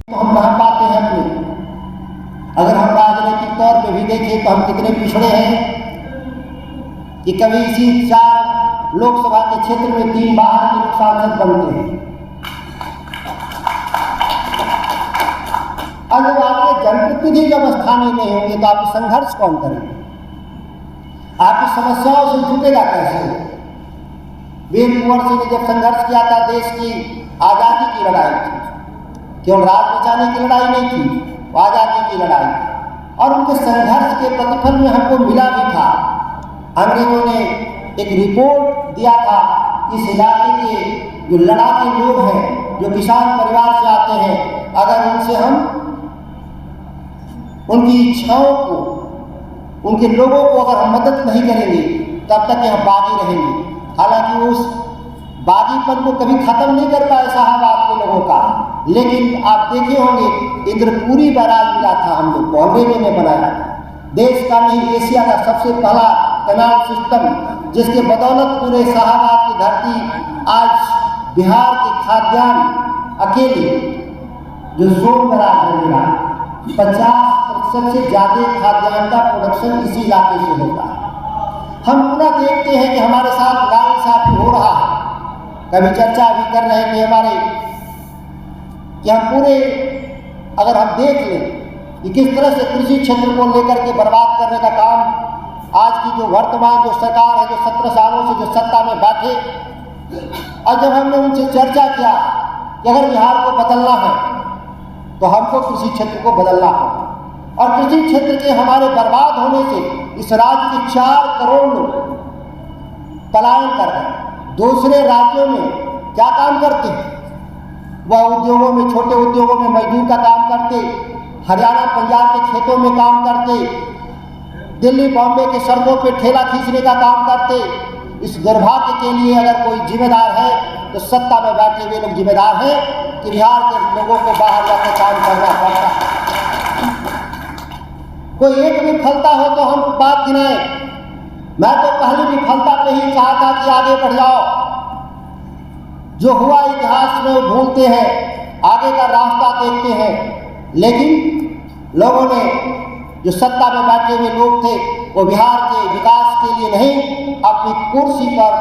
तो हम कहाँ पाते हैं अपने। अगर हम राजनीतिक तौर पे भी देखें तो हम कितने पिछड़े हैं कि कभी इसी 4 लोकसभा के क्षेत्र में 3 बाहर के लोग सांसद बनते हैं। और जब आपके जनप्रतिनिधि जब स्थानीय नहीं होंगे तो आप संघर्ष कौन करेंगे? आपकी समस्याओं से जुटेगा कैसे? वीर कुंवर सिंह ने जब संघर्ष किया था, देश की आज़ादी की लड़ाई थी, केवल राज बचाने की लड़ाई नहीं थी, वो आज़ादी की लड़ाई थी। और उनके संघर्ष के प्रतिफल में हमको मिला भी था। अंग्रेजों ने एक रिपोर्ट दिया था, इस इलाके के जो लड़ाके लोग हैं, जो किसान परिवार से आते हैं, अगर उनसे हम उनकी इच्छाओं को, उनके लोगों को अगर हम मदद नहीं करेंगे तब तक यहाँ बागी रहेंगे। हालांकि उस बागीपन को कभी खत्म नहीं कर पाए शाहबाद के लोगों का, लेकिन आप देखे होंगे इंद्रपुरी बैराज मिला था हम लोग को, अंग्रेजों ने बनाया था। देश का नहीं, एशिया का सबसे पहला कैनाल सिस्टम, जिसके बदौलत पूरे शाहबाद की धरती आज बिहार के खाद्यान्न अकेले जो सोन बैराज है मेरा 50% से ज़्यादा खाद्यान्न का प्रोडक्शन इसी इलाके से होता है। हम पूरा देखते हैं कि हमारे साथ नाइंसाफी हो रहा है। कभी चर्चा भी कर रहे हैं कि हमारे कि हम पूरे, अगर हम देख लें कि किस तरह से कृषि क्षेत्र को लेकर के बर्बाद करने का काम आज की जो वर्तमान जो सरकार है, जो 17 सालों से जो सत्ता में बैठे, और जब हमने उनसे चर्चा किया कि अगर बिहार को बदलना है तो हमको कृषि क्षेत्र को बदलना होगा, और कृषि क्षेत्र के हमारे बर्बाद होने से इस राज्य के 4 करोड़ लोग पलायन कर रहे हैं। दूसरे राज्यों में क्या काम करते हैं? वह उद्योगों में, छोटे उद्योगों में मजदूर का काम करते, हरियाणा पंजाब के खेतों में काम करते, दिल्ली बॉम्बे के सड़कों पे ठेला खींचने का काम करते। इस दुर्भाग्य के लिए अगर कोई जिम्मेदार है तो सत्ता में बैठे हुए लोग जिम्मेदार हैं कि बिहार के लोगों को बाहर जाकर काम करना पड़ता है। कोई एक भी फलता हो तो हम बात गिनाएं। मैं तो पहली विफलता पे ही कहा था कि आगे बढ़ जाओ। जो हुआ इतिहास में वो भूलते हैं, आगे का रास्ता देखते हैं। लेकिन लोगों ने, जो सत्ता में बैठे हुए लोग थे, वो बिहार के विकास के लिए नहीं, अपनी कुर्सी पर